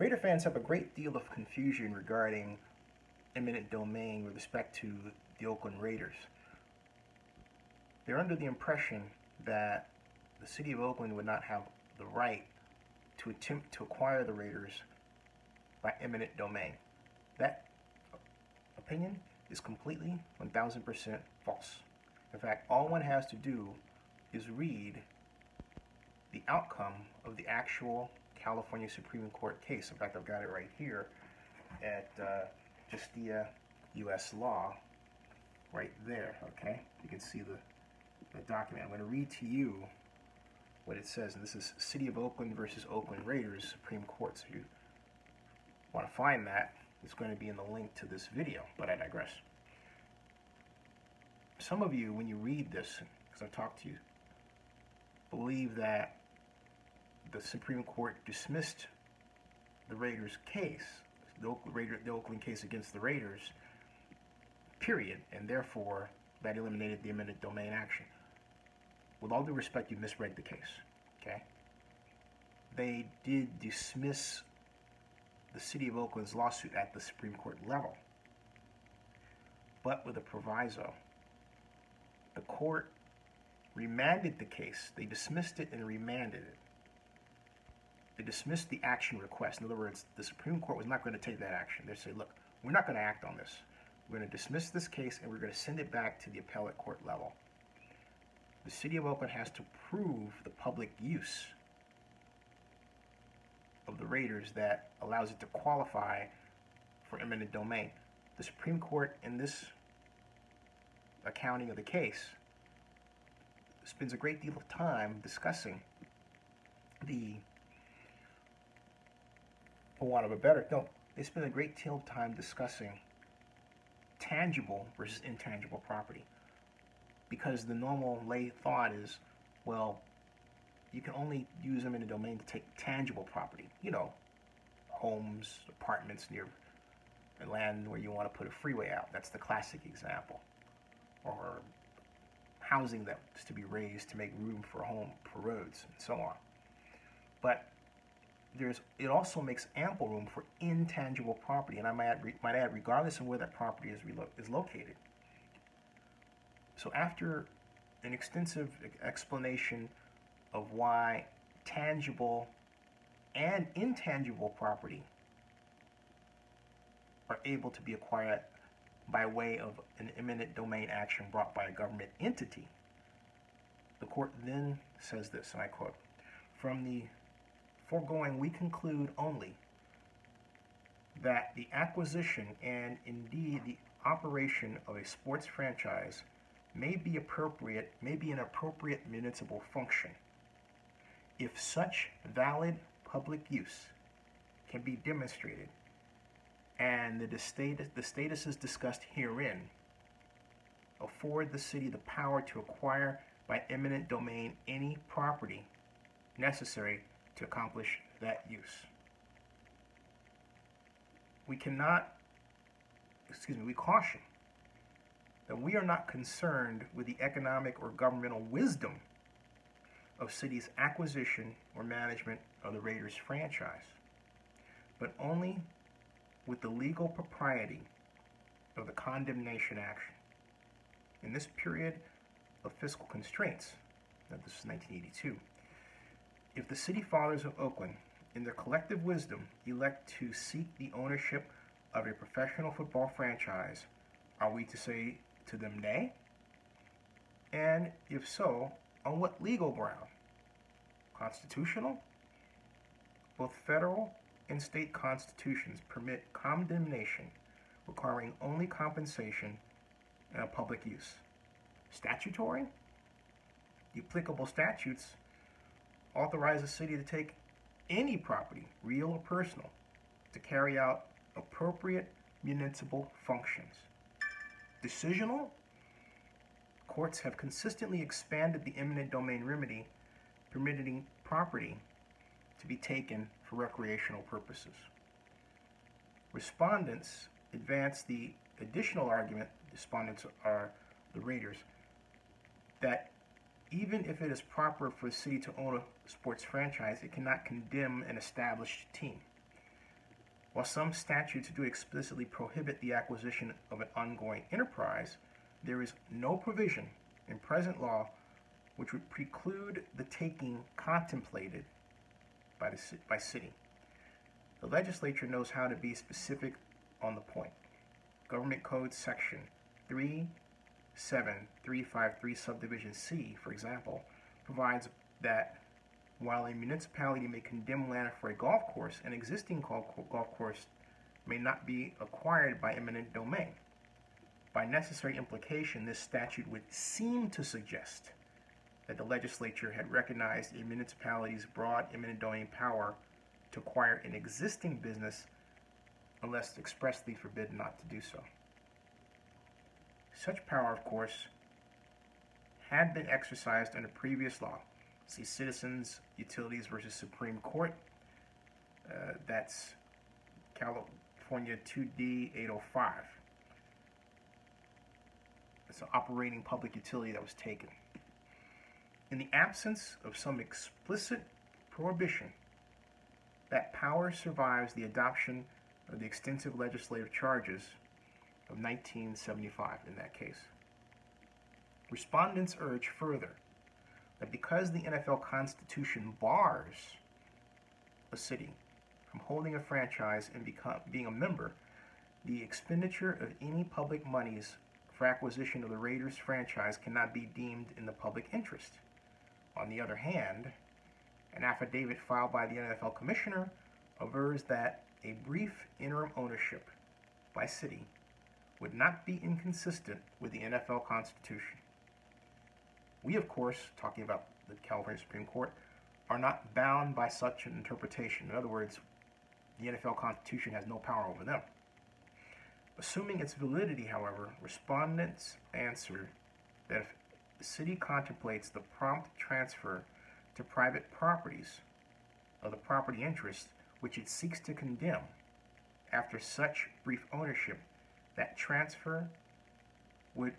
Raider fans have a great deal of confusion regarding eminent domain with respect to the Oakland Raiders. They're under the impression that the City of Oakland would not have the right to attempt to acquire the Raiders by eminent domain. That opinion is completely 1000% false. In fact, all one has to do is read the outcome of the actual California Supreme Court case. In fact, I've got it right here at Justia U.S. Law, right there, okay? You can see the document. I'm going to read to you what it says, and this is City of Oakland versus Oakland Raiders, Supreme Court. So if you want to find that, it's going to be in the link to this video, but I digress. Some of you, when you read this, because I've talked to you, believe that the Supreme Court dismissed the Raiders case, the Oakland case against the Raiders, period, and therefore that eliminated the eminent domain action. With all due respect, you misread the case, okay? They did dismiss the City of Oakland's lawsuit at the Supreme Court level, but with a proviso. The court remanded the case. They dismissed it and remanded it. They dismissed the action request. In other words, the Supreme Court was not going to take that action. They say, look, we're not going to act on this. We're going to dismiss this case and we're going to send it back to the appellate court level. The City of Oakland has to prove the public use of the Raiders that allows it to qualify for eminent domain. The Supreme Court, in this accounting of the case, spends a great deal of time discussing they spend a great deal of time discussing tangible versus intangible property. Because the normal lay thought is, well, you can only use eminent domain to take tangible property. You know, homes, apartments near land where you want to put a freeway out. That's the classic example. Or housing that's to be raised to make room for roads, and so on. But it also makes ample room for intangible property, and I might add, regardless of where that property is located. So after an extensive explanation of why tangible and intangible property are able to be acquired by way of an eminent domain action brought by a government entity, the court then says this, and I quote, "From the foregoing, we conclude only that the acquisition and indeed the operation of a sports franchise may be an appropriate municipal function if such valid public use can be demonstrated and the statuses discussed herein afford the city the power to acquire by eminent domain any property necessary to accomplish that use." We caution that we are not concerned with the economic or governmental wisdom of city's acquisition or management of the Raiders franchise, but only with the legal propriety of the condemnation action. In this period of fiscal constraints, this is 1982, if the city fathers of Oakland, in their collective wisdom, elect to seek the ownership of a professional football franchise, are we to say to them nay? And if so, on what legal ground? Constitutional? Both federal and state constitutions permit condemnation requiring only compensation and a public use. Statutory? The applicable statutes authorize the city to take any property, real or personal, to carry out appropriate municipal functions. Decisional? Courts have consistently expanded the eminent domain remedy, permitting property to be taken for recreational purposes. Respondents advance the additional argument, respondents are the Raiders, that even if it is proper for the city to own a sports franchise, it cannot condemn an established team. While some statutes do explicitly prohibit the acquisition of an ongoing enterprise, there is no provision in present law which would preclude the taking contemplated by city. The legislature knows how to be specific on the point. Government Code Section 37353 Subdivision C, for example, provides that while a municipality may condemn land for a golf course, an existing golf course may not be acquired by eminent domain. By necessary implication, this statute would seem to suggest that the legislature had recognized a municipality's broad eminent domain power to acquire an existing business unless expressly forbidden not to do so. Such power, of course, had been exercised under previous law. See Citizens Utilities versus Supreme Court. That's California 2D 805. It's an operating public utility that was taken. In the absence of some explicit prohibition, that power survives the adoption of the extensive legislative charges of 1975 in that case. Respondents urge further that because the NFL Constitution bars a city from holding a franchise and being a member, the expenditure of any public monies for acquisition of the Raiders franchise cannot be deemed in the public interest. On the other hand, an affidavit filed by the NFL Commissioner avers that a brief interim ownership by city would not be inconsistent with the NFL Constitution. We, of course, talking about the California Supreme Court, are not bound by such an interpretation. In other words, the NFL Constitution has no power over them. Assuming its validity, however, respondents answer that if the city contemplates the prompt transfer to private properties of the property interest which it seeks to condemn after such brief ownership, that transfer would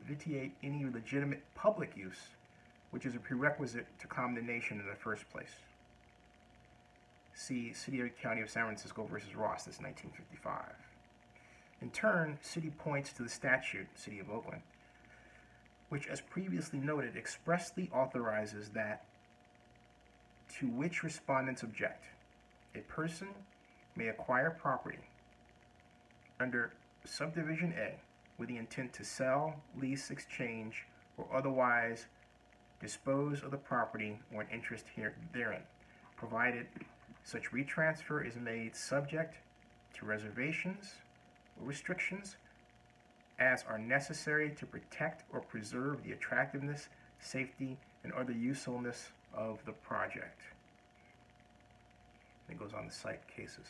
vitiate any legitimate public use, which is a prerequisite to condemnation in the first place. See City of County of San Francisco versus Ross, that's 1955. In turn, city points to the statute, City of Oakland, which, as previously noted, expressly authorizes that to which respondents object. A person may acquire property under Subdivision A with the intent to sell, lease, exchange, or otherwise dispose of the property or an interest therein, provided such retransfer is made subject to reservations or restrictions as are necessary to protect or preserve the attractiveness, safety, and other usefulness of the project. And it goes on to cite cases.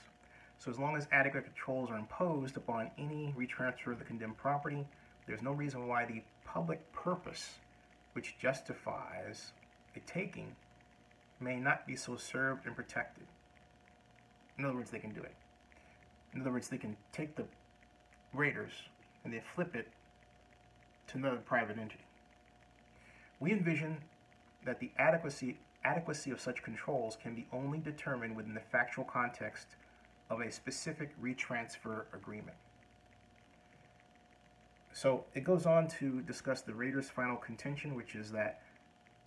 So as long as adequate controls are imposed upon any retransfer of the condemned property, there's no reason why the public purpose which justifies a taking may not be so served and protected. In other words, they can do it. In other words, they can take the Raiders and they flip it to another private entity. We envision that the adequacy of such controls can be only determined within the factual context of a specific retransfer agreement. So it goes on to discuss the Raiders' final contention, which is that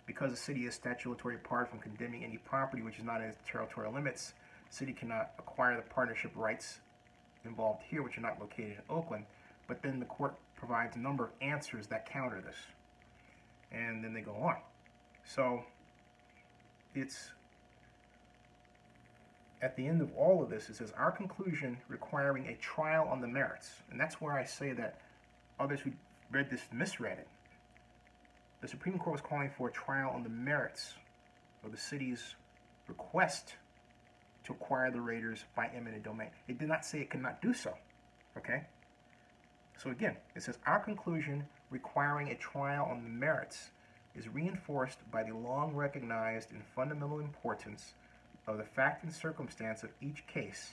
because the city is statutory barred from condemning any property which is not in its territorial limits, the city cannot acquire the partnership rights involved here, which are not located in Oakland. But then the court provides a number of answers that counter this. And then they go on. So it's at the end of all of this, it says, our conclusion requiring a trial on the merits. And that's where I say that others who read this misread it. The Supreme Court was calling for a trial on the merits of the city's request to acquire the Raiders by eminent domain. It did not say it could not do so. Okay? So again, it says, our conclusion requiring a trial on the merits is reinforced by the long recognized and fundamental importance of the fact and circumstance of each case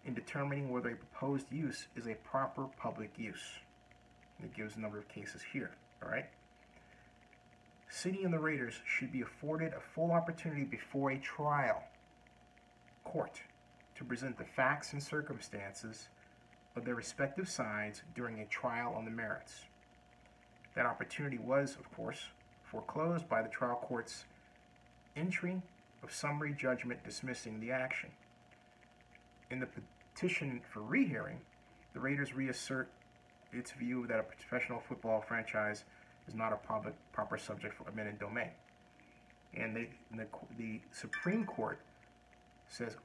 in determining whether a proposed use is a proper public use. And it gives a number of cases here, all right? City and the Raiders should be afforded a full opportunity before a trial court to present the facts and circumstances of their respective sides during a trial on the merits. That opportunity was, of course, foreclosed by the trial court's entry of summary judgment dismissing the action. In the petition for rehearing, the Raiders reassert its view that a professional football franchise is not a proper subject for eminent domain. And the Supreme Court says,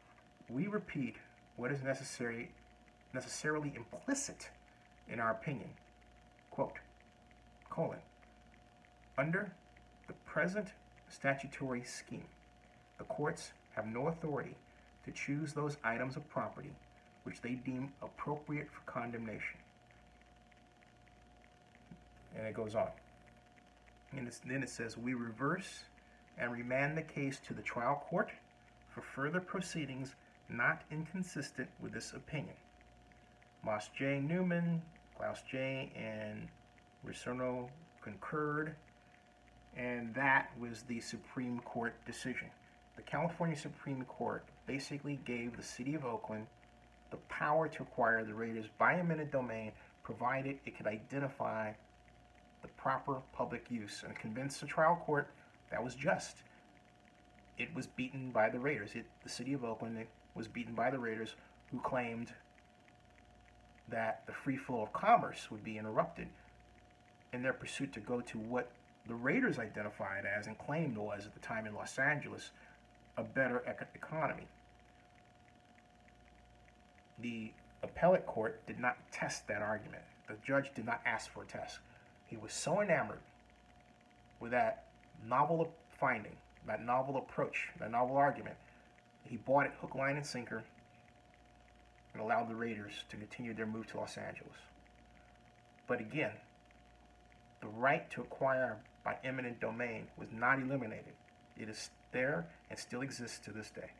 we repeat what is necessarily implicit in our opinion. Quote, under the present statutory scheme, the courts have no authority to choose those items of property which they deem appropriate for condemnation. And it goes on. And then it says, we reverse and remand the case to the trial court for further proceedings not inconsistent with this opinion. Moss J. Newman, Klaus J. and Ricerno concurred, and that was the Supreme Court decision. The California Supreme Court basically gave the City of Oakland the power to acquire the Raiders by eminent domain, provided it could identify the proper public use, and convince the trial court that was just. It was beaten by the Raiders. The City of Oakland was beaten by the Raiders, who claimed that the free flow of commerce would be interrupted in their pursuit to go to what the Raiders identified as and claimed was, at the time in Los Angeles, a better economy. The appellate court did not test that argument. The judge did not ask for a test. He was so enamored with that novel finding, that novel approach, that novel argument, he bought it hook, line, and sinker and allowed the Raiders to continue their move to Los Angeles. But again, the right to acquire by eminent domain was not eliminated. It is there and still exists to this day.